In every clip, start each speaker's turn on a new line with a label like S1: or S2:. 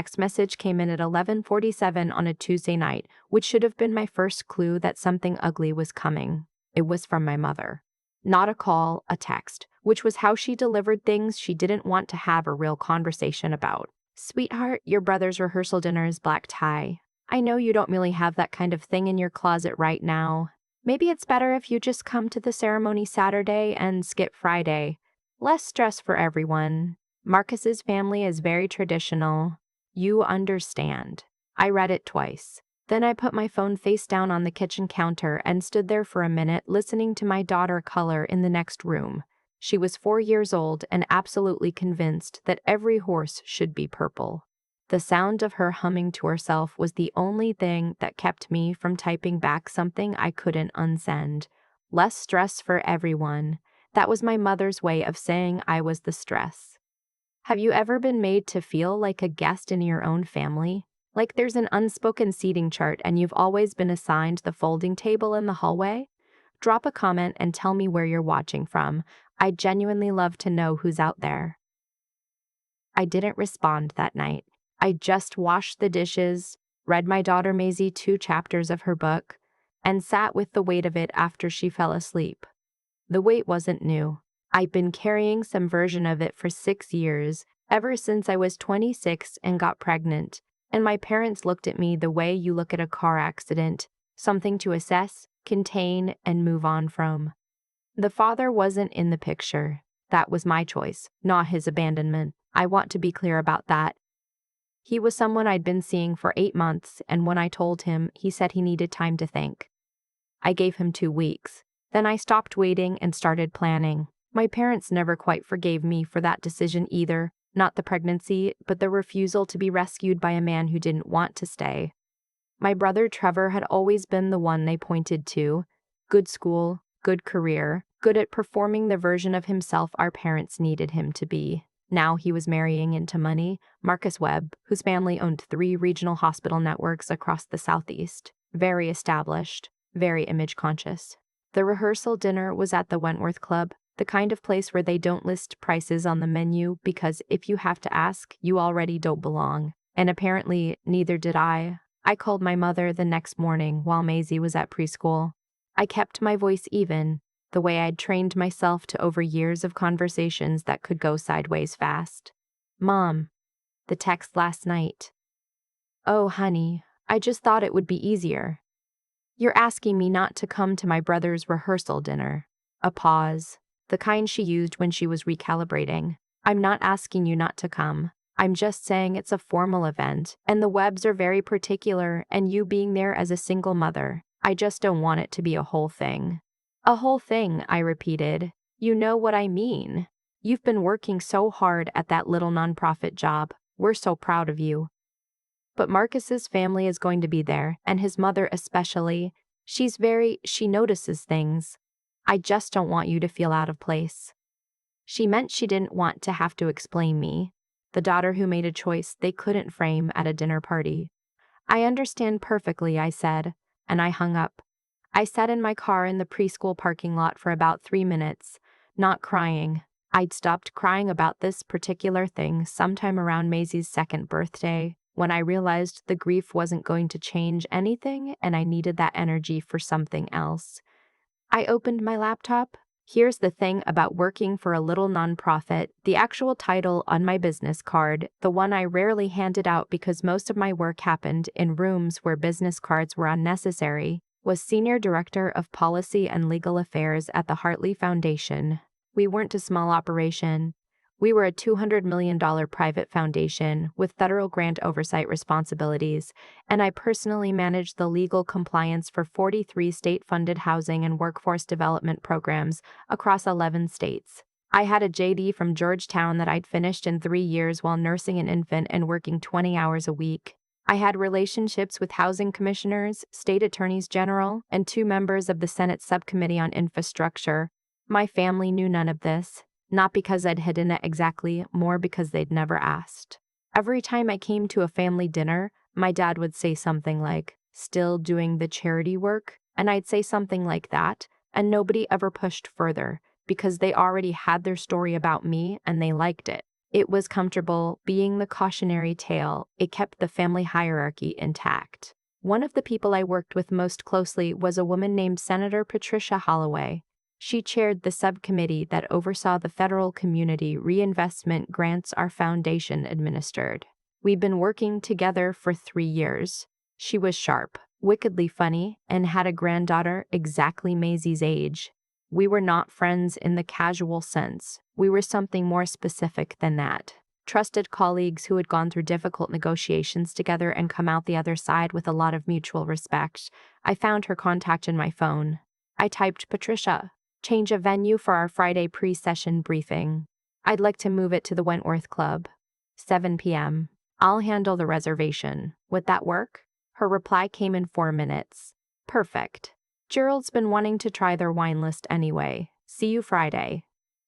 S1: text message came in at 11:47 on a Tuesday night, which should have been my first clue that something ugly was coming. It was from my mother. Not a call, a text, which was how she delivered things she didn't want to have a real conversation about. "Sweetheart, your brother's rehearsal dinner is black tie. I know you don't really have that kind of thing in your closet right now. Maybe it's better if you just come to the ceremony Saturday and skip Friday. Less stress for everyone. Marcus's family is very traditional. You understand." I read it twice. Then I put my phone face down on the kitchen counter and stood there for a minute listening to my daughter color in the next room. She was 4 years old and absolutely convinced that every horse should be purple. The sound of her humming to herself was the only thing that kept me from typing back something I couldn't unsend. Less stress for everyone. That was my mother's way of saying I was the stress. Have you ever been made to feel like a guest in your own family? Like there's an unspoken seating chart and you've always been assigned the folding table in the hallway? Drop a comment and tell me where you're watching from. I'd genuinely love to know who's out there. I didn't respond that night. I just washed the dishes, read my daughter Maisie 2 chapters of her book, and sat with the weight of it after she fell asleep. The weight wasn't new. I'd been carrying some version of it for 6 years, ever since I was 26 and got pregnant. And my parents looked at me the way you look at a car accident, something to assess, contain, and move on from. The father wasn't in the picture. That was my choice, not his abandonment. I want to be clear about that. He was someone I'd been seeing for 8 months, and when I told him, he said he needed time to think. I gave him 2 weeks. Then I stopped waiting and started planning. My parents never quite forgave me for that decision either. Not the pregnancy, but the refusal to be rescued by a man who didn't want to stay. My brother Trevor had always been the one they pointed to. Good school, good career, good at performing the version of himself our parents needed him to be. Now he was marrying into money. Marcus Webb, whose family owned 3 regional hospital networks across the Southeast. Very established, very image-conscious. The rehearsal dinner was at the Wentworth Club, the kind of place where they don't list prices on the menu because if you have to ask, you already don't belong. And apparently, neither did I. I called my mother the next morning while Maisie was at preschool. I kept my voice even, the way I'd trained myself to over years of conversations that could go sideways fast. "Mom, the text last night. Oh, honey, I just thought it would be easier. You're asking me not to come to my brother's rehearsal dinner." A pause. The kind she used when she was recalibrating. "I'm not asking you not to come. I'm just saying it's a formal event, and the Webbs are very particular, and you being there as a single mother, I just don't want it to be a whole thing." "A whole thing," I repeated. "You know what I mean. You've been working so hard at that little nonprofit job. We're so proud of you. But Marcus's family is going to be there, and his mother especially. She notices things. I just don't want you to feel out of place." She meant she didn't want to have to explain me. The daughter who made a choice they couldn't frame at a dinner party. "I understand perfectly," I said, and I hung up. I sat in my car in the preschool parking lot for about 3 minutes, not crying. I'd stopped crying about this particular thing sometime around Maisie's 2nd birthday, when I realized the grief wasn't going to change anything and I needed that energy for something else. I opened my laptop. Here's the thing about working for a little nonprofit. The actual title on my business card, the one I rarely handed out because most of my work happened in rooms where business cards were unnecessary, was Senior Director of Policy and Legal Affairs at the Hartley Foundation. We weren't a small operation. We were a $200 million private foundation with federal grant oversight responsibilities, and I personally managed the legal compliance for 43 state-funded housing and workforce development programs across 11 states. I had a JD from Georgetown that I'd finished in 3 years while nursing an infant and working 20 hours a week. I had relationships with housing commissioners, state attorneys general, and 2 members of the Senate Subcommittee on Infrastructure. My family knew none of this. Not because I'd hidden it exactly, more because they'd never asked. Every time I came to a family dinner, my dad would say something like, "Still doing the charity work?" And I'd say something like that, and nobody ever pushed further, because they already had their story about me and they liked it. It was comfortable, being the cautionary tale. It kept the family hierarchy intact. One of the people I worked with most closely was a woman named Senator Patricia Holloway. She chaired the subcommittee that oversaw the federal community reinvestment grants our foundation administered. We'd been working together for 3 years. She was sharp, wickedly funny, and had a granddaughter exactly Maisie's age. We were not friends in the casual sense. We were something more specific than that. Trusted colleagues who had gone through difficult negotiations together and come out the other side with a lot of mutual respect. I found her contact in my phone. I typed, "Patricia, change of venue for our Friday pre-session briefing. I'd like to move it to the Wentworth Club. 7 p.m. I'll handle the reservation. Would that work?" Her reply came in 4 minutes. "Perfect. Gerald's been wanting to try their wine list anyway. See you Friday."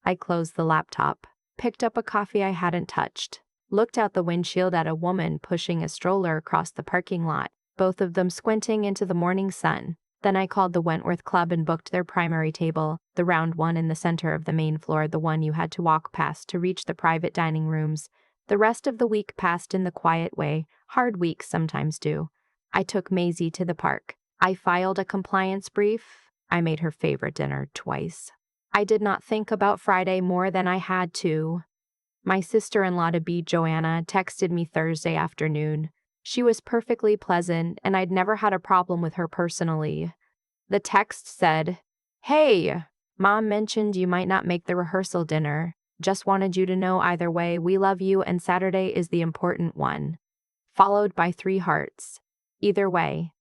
S1: I closed the laptop, picked up a coffee I hadn't touched, looked out the windshield at a woman pushing a stroller across the parking lot, both of them squinting into the morning sun. Then I called the Wentworth Club and booked their primary table, the round one in the center of the main floor, the one you had to walk past to reach the private dining rooms. The rest of the week passed in the quiet way hard weeks sometimes do. I took Maisie to the park. I filed a compliance brief. I made her favorite dinner twice. I did not think about Friday more than I had to. My sister-in-law to be, Joanna, texted me Thursday afternoon. She was perfectly pleasant, and I'd never had a problem with her personally. The text said, "Hey, Mom mentioned you might not make the rehearsal dinner. Just wanted you to know either way, we love you and Saturday is the important one." Followed by 3 hearts. Either way.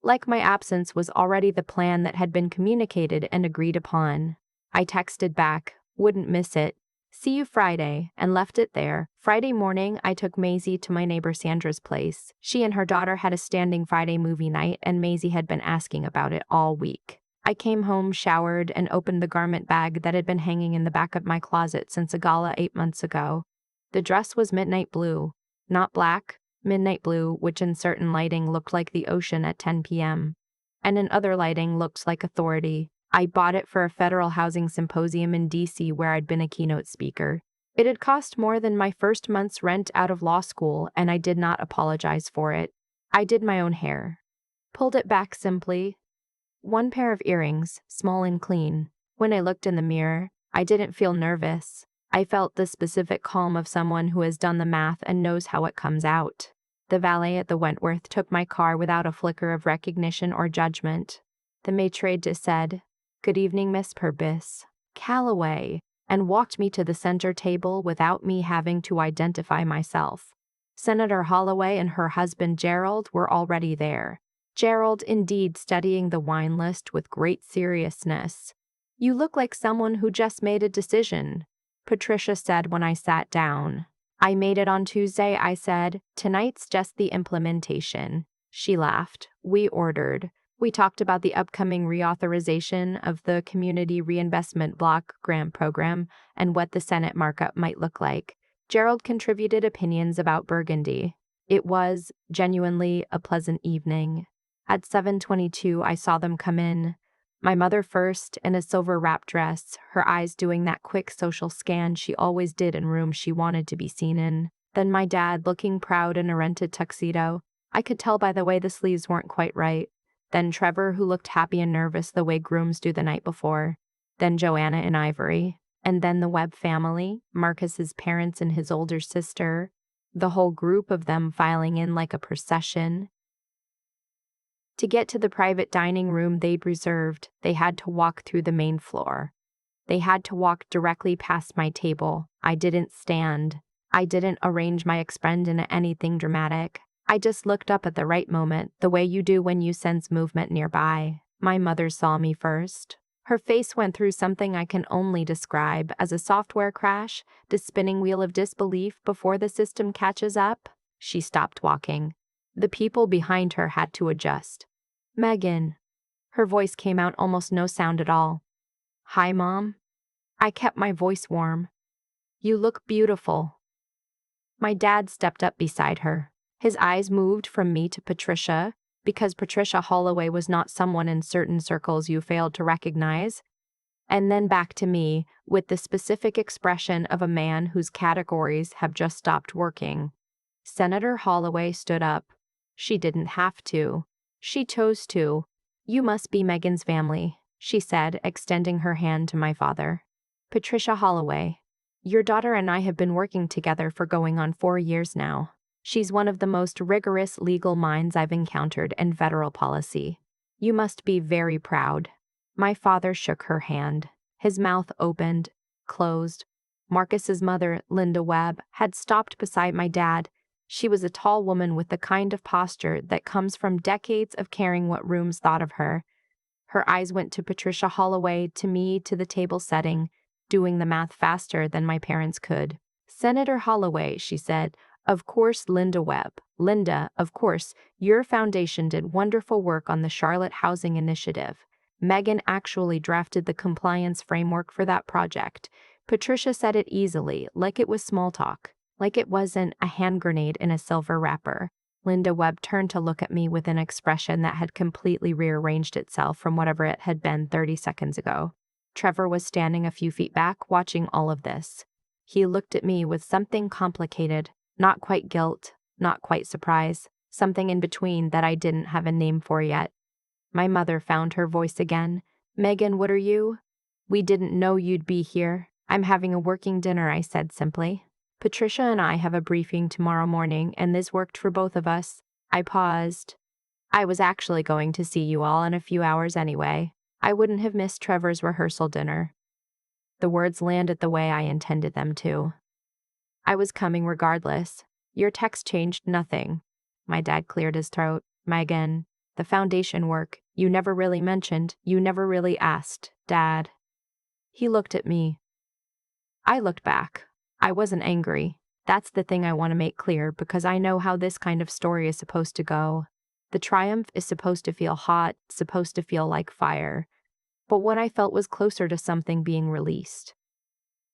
S1: Like my absence was already the plan that had been communicated and agreed upon. I texted back, "Wouldn't miss it. See you Friday," and left it there. Friday morning, I took Maisie to my neighbor Sandra's place. She and her daughter had a standing Friday movie night, and Maisie had been asking about it all week. I came home, showered, and opened the garment bag that had been hanging in the back of my closet since a gala 8 months ago. The dress was midnight blue, not black, midnight blue, which in certain lighting looked like the ocean at 10 p.m. and in other lighting looked like authority. I bought it for a federal housing symposium in D.C. where I'd been a keynote speaker. It had cost more than my first month's rent out of law school, and I did not apologize for it. I did my own hair. Pulled it back simply. 1 pair of earrings, small and clean. When I looked in the mirror, I didn't feel nervous. I felt the specific calm of someone who has done the math and knows how it comes out. The valet at the Wentworth took my car without a flicker of recognition or judgment. The maitre d' said, "Good evening, Miss Purvis Calloway," and walked me to the center table without me having to identify myself. Senator Holloway and her husband Gerald were already there. Gerald indeed studying the wine list with great seriousness. "You look like someone who just made a decision," Patricia said when I sat down. "I made it on Tuesday," I said. "Tonight's just the implementation." She laughed. "We ordered. We talked about the upcoming reauthorization of the Community Reinvestment Block Grant Program and what the Senate markup might look like. Gerald contributed opinions about Burgundy. It was, genuinely, a pleasant evening. At 7:22, I saw them come in. My mother first, in a silver wrap dress, her eyes doing that quick social scan she always did in rooms she wanted to be seen in. Then my dad, looking proud in a rented tuxedo. I could tell by the way the sleeves weren't quite right. Then Trevor, who looked happy and nervous the way grooms do the night before. Then Joanna in ivory. And then the Webb family, Marcus's parents and his older sister. The whole group of them filing in like a procession. To get to the private dining room they'd reserved, they had to walk through the main floor. They had to walk directly past my table. I didn't stand. I didn't arrange my expend in anything dramatic. I just looked up at the right moment, the way you do when you sense movement nearby. My mother saw me first. Her face went through something I can only describe as a software crash, the spinning wheel of disbelief before the system catches up. She stopped walking. The people behind her had to adjust. "Megan." Her voice came out almost no sound at all. "Hi, Mom." I kept my voice warm. "You look beautiful." My dad stepped up beside her. His eyes moved from me to Patricia, because Patricia Holloway was not someone in certain circles you failed to recognize. and then back to me, with the specific expression of a man whose categories have just stopped working. Senator Holloway stood up. She didn't have to. She chose to. "You must be Megan's family," she said, extending her hand to my father. "Patricia Holloway. Your daughter and I have been working together for going on 4 years now. She's one of the most rigorous legal minds I've encountered in federal policy. You must be very proud." My father shook her hand. His mouth opened, closed. Marcus's mother, Linda Webb, had stopped beside my dad. She was a tall woman with the kind of posture that comes from decades of caring what rooms thought of her. Her eyes went to Patricia Holloway, to me, to the table setting, doing the math faster than my parents could. "Senator Holloway," she said, "of course, Linda Webb. Linda, of course, your foundation did wonderful work on the Charlotte Housing Initiative. Megan actually drafted the compliance framework for that project." Patricia said it easily, like it was small talk, like it wasn't a hand grenade in a silver wrapper. Linda Webb turned to look at me with an expression that had completely rearranged itself from whatever it had been 30 seconds ago. Trevor was standing a few feet back, watching all of this. He looked at me with something complicated, not quite guilt, not quite surprise, something in between that I didn't have a name for yet. My mother found her voice again. "Megan, what are you?" "We didn't know you'd be here. I'm having a working dinner," I said simply. "Patricia and I have a briefing tomorrow morning, and this worked for both of us." I paused. "I was actually going to see you all in a few hours anyway. I wouldn't have missed Trevor's rehearsal dinner." The words landed the way I intended them to. "I was coming regardless. Your text changed nothing." My dad cleared his throat. "Megan, the foundation work, you never really mentioned, you never really asked, Dad." He looked at me. I looked back. I wasn't angry. That's the thing I want to make clear, because I know how this kind of story is supposed to go. The triumph is supposed to feel hot, supposed to feel like fire. But what I felt was closer to something being released.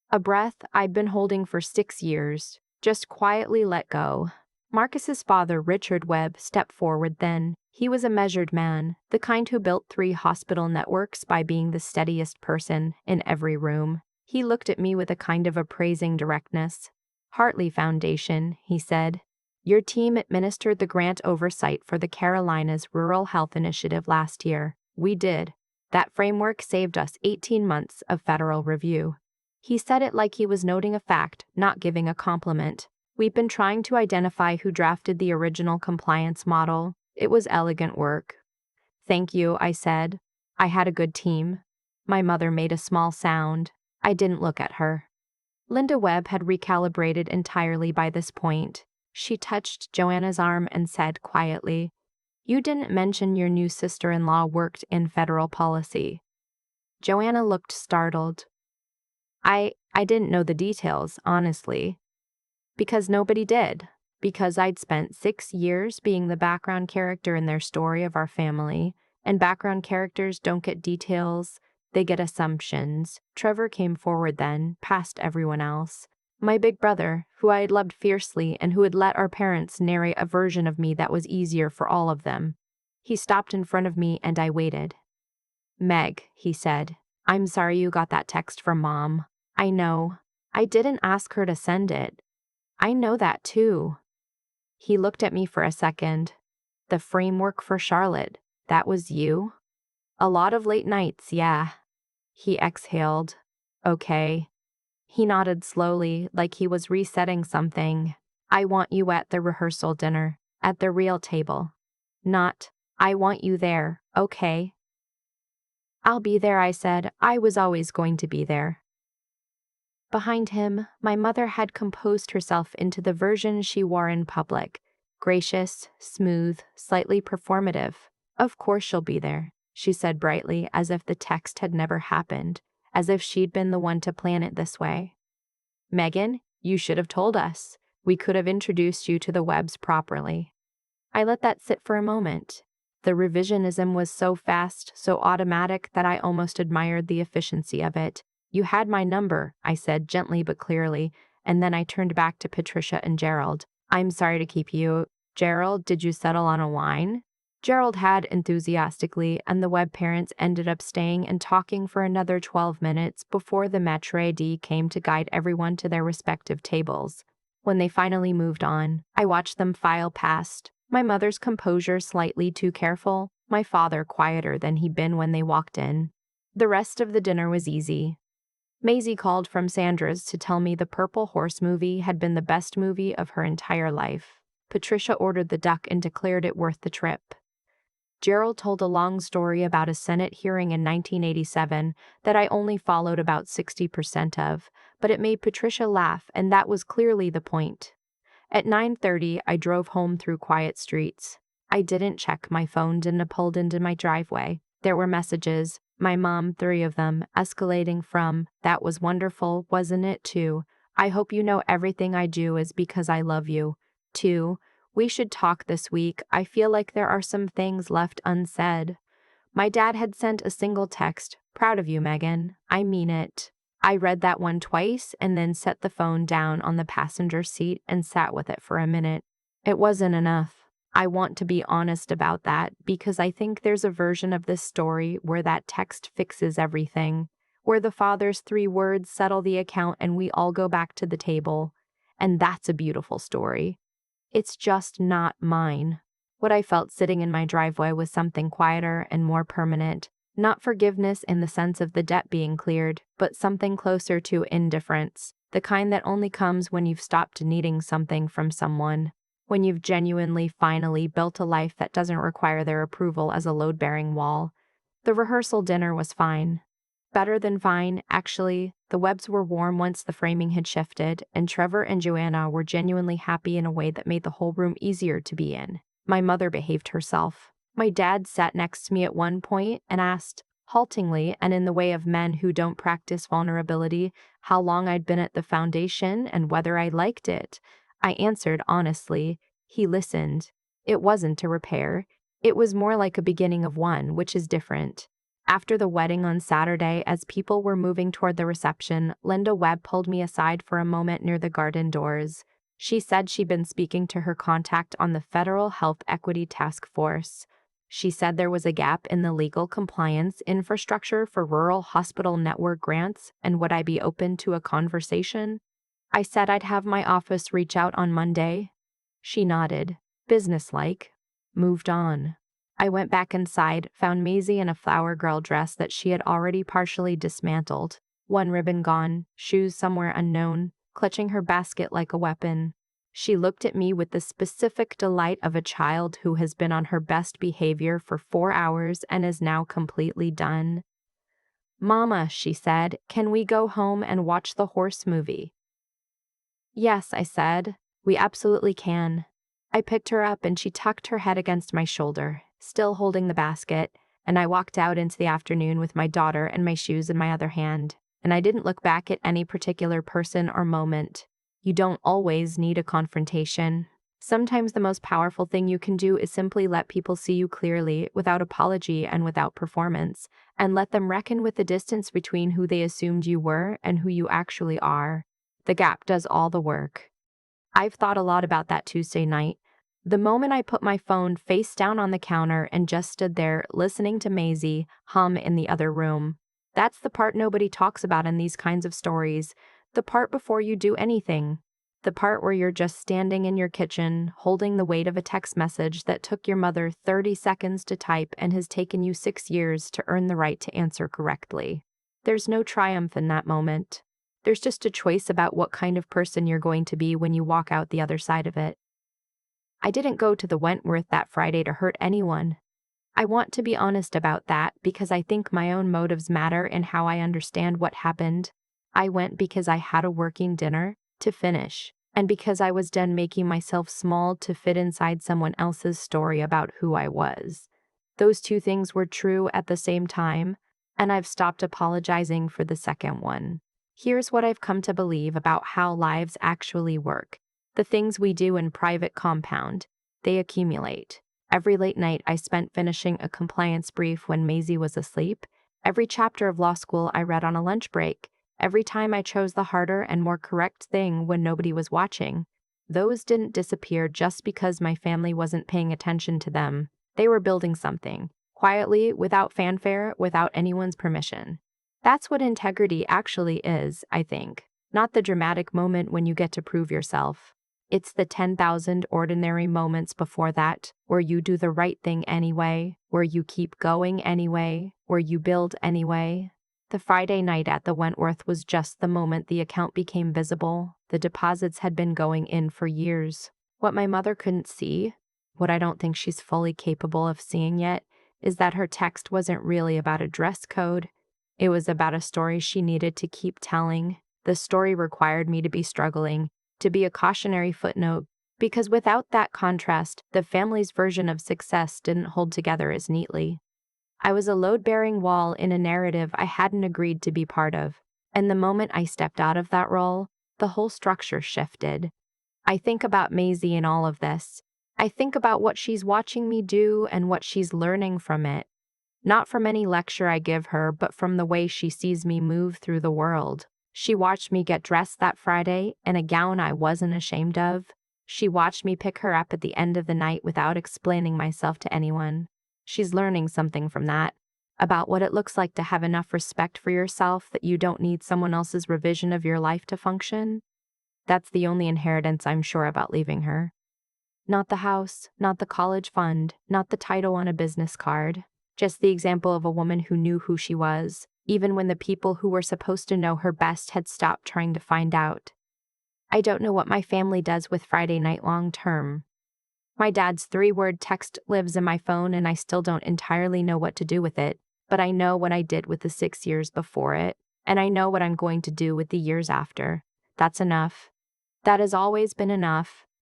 S1: A breath I'd been holding for 6 years, just quietly let go. Marcus's father, Richard Webb, stepped forward then. He was a measured man, the kind who built 3 hospital networks by being the steadiest person in every room. He looked at me with a kind of appraising directness. "Hartley Foundation," he said. "Your team administered the grant oversight for the Carolinas Rural Health Initiative last year. We did. That framework saved us 18 months of federal review." He said it like he was noting a fact, not giving a compliment. "We've been trying to identify who drafted the original compliance model. It was elegant work." "Thank you," I said. "I had a good team." My mother made a small sound. I didn't look at her. Linda Webb had recalibrated entirely by this point. She touched Joanna's arm and said quietly, "You didn't mention your new sister-in-law worked in federal policy." Joanna looked startled. I didn't know the details, honestly. Because nobody did. Because I'd spent 6 years being the background character in their story of our family, and background characters don't get details, they get assumptions. Trevor came forward then, past everyone else. My big brother, who I had loved fiercely and who had let our parents narrate a version of me that was easier for all of them. He stopped in front of me and I waited. "Meg," he said, "I'm sorry you got that text from Mom. I know. I didn't ask her to send it. I know that too." He looked at me for a second. "The framework for Charlotte, that was you?" "A lot of late nights, yeah." He exhaled. "Okay." He nodded slowly, like he was resetting something. "I want you at the rehearsal dinner, at the real table. Not, I want you there, okay?" "I'll be there," I said. I was always going to be there. Behind him, my mother had composed herself into the version she wore in public. Gracious, smooth, slightly performative. "Of course she'll be there," she said brightly, as if the text had never happened, as if she'd been the one to plan it this way. "Megan, you should have told us. We could have introduced you to the Webbs properly." I let that sit for a moment. The revisionism was so fast, so automatic, that I almost admired the efficiency of it. "You had my number," I said gently but clearly, and then I turned back to Patricia and Gerald. "I'm sorry to keep you. Gerald, did you settle on a wine?" Gerald had enthusiastically, and the Webb parents ended up staying and talking for another 12 minutes before the maitre d' came to guide everyone to their respective tables. When they finally moved on, I watched them file past, my mother's composure slightly too careful, my father quieter than he'd been when they walked in. The rest of the dinner was easy. Maisie called from Sandra's to tell me the Purple Horse movie had been the best movie of her entire life. Patricia ordered the duck and declared it worth the trip. Gerald told a long story about a Senate hearing in 1987 that I only followed about 60% of, but it made Patricia laugh, and that was clearly the point. At 9:30, I drove home through quiet streets. I didn't check my phone, didn't pulled into my driveway. There were messages, my mom, 3 of them, escalating from, "That was wonderful, wasn't it?" to, "I hope you know everything I do is because I love you," to, "We should talk this week. I feel like there are some things left unsaid." My dad had sent a single text, "Proud of you, Megan. I mean it." I read that one twice and then set the phone down on the passenger seat and sat with it for a minute. It wasn't enough. I want to be honest about that because I think there's a version of this story where that text fixes everything, where the father's 3 words settle the account and we all go back to the table. And that's a beautiful story. It's just not mine. What I felt sitting in my driveway was something quieter and more permanent. Not forgiveness in the sense of the debt being cleared, but something closer to indifference, the kind that only comes when you've stopped needing something from someone, when you've genuinely finally built a life that doesn't require their approval as a load-bearing wall. The rehearsal dinner was fine. Better than fine, actually. The Webbs were warm once the framing had shifted, and Trevor and Joanna were genuinely happy in a way that made the whole room easier to be in. My mother behaved herself. My dad sat next to me at one point and asked, haltingly and in the way of men who don't practice vulnerability, how long I'd been at the foundation and whether I liked it. I answered honestly. He listened. It wasn't a repair. It was more like a beginning of one, which is different. After the wedding on Saturday, as people were moving toward the reception, Linda Webb pulled me aside for a moment near the garden doors. She said she'd been speaking to her contact on the Federal Health Equity Task Force. She said there was a gap in the legal compliance infrastructure for rural hospital network grants, and would I be open to a conversation? I said I'd have my office reach out on Monday. She nodded, businesslike, moved on. I went back inside, found Maisie in a flower girl dress that she had already partially dismantled, one ribbon gone, shoes somewhere unknown, clutching her basket like a weapon. She looked at me with the specific delight of a child who has been on her best behavior for 4 hours and is now completely done. "Mama," she said, "can we go home and watch the horse movie?" "Yes," I said, "we absolutely can." I picked her up and she tucked her head against my shoulder, still holding the basket, and I walked out into the afternoon with my daughter and my shoes in my other hand, and I didn't look back at any particular person or moment. You don't always need a confrontation. Sometimes the most powerful thing you can do is simply let people see you clearly, without apology and without performance, and let them reckon with the distance between who they assumed you were and who you actually are. The gap does all the work. I've thought a lot about that Tuesday night. The moment I put my phone face down on the counter and just stood there listening to Maisie hum in the other room. That's the part nobody talks about in these kinds of stories. The part before you do anything. The part where you're just standing in your kitchen, holding the weight of a text message that took your mother 30 seconds to type and has taken you 6 years to earn the right to answer correctly. There's no triumph in that moment. There's just a choice about what kind of person you're going to be when you walk out the other side of it. I didn't go to the Wentworth that Friday to hurt anyone. I want to be honest about that because I think my own motives matter in how I understand what happened. I went because I had a working dinner to finish, and because I was done making myself small to fit inside someone else's story about who I was. Those 2 things were true at the same time, and I've stopped apologizing for the second one. Here's what I've come to believe about how lives actually work. The things we do in private compound, they accumulate. Every late night I spent finishing a compliance brief when Maisie was asleep, every chapter of law school I read on a lunch break, every time I chose the harder and more correct thing when nobody was watching. Those didn't disappear just because my family wasn't paying attention to them. They were building something, quietly, without fanfare, without anyone's permission. That's what integrity actually is, I think. Not the dramatic moment when you get to prove yourself. It's the 10,000 ordinary moments before that, where you do the right thing anyway, where you keep going anyway, where you build anyway. The Friday night at the Wentworth was just the moment the account became visible. The deposits had been going in for years. What my mother couldn't see, what I don't think she's fully capable of seeing yet, is that her text wasn't really about a dress code. It was about a story she needed to keep telling. The story required me to be struggling, to be a cautionary footnote, because without that contrast, the family's version of success didn't hold together as neatly. I was a load-bearing wall in a narrative I hadn't agreed to be part of, and the moment I stepped out of that role, the whole structure shifted. I think about Maisie in all of this. I think about what she's watching me do and what she's learning from it. Not from any lecture I give her, but from the way she sees me move through the world. She watched me get dressed that Friday in a gown I wasn't ashamed of. She watched me pick her up at the end of the night without explaining myself to anyone. She's learning something from that, about what it looks like to have enough respect for yourself that you don't need someone else's revision of your life to function. That's the only inheritance I'm sure about leaving her. Not the house, not the college fund, not the title on a business card. Just the example of a woman who knew who she was, even when the people who were supposed to know her best had stopped trying to find out. I don't know what my family does with Friday night long term. My dad's 3-word text lives in my phone and I still don't entirely know what to do with it, but I know what I did with the 6 years before it, and I know what I'm going to do with the years after. That's enough. That has always been enough.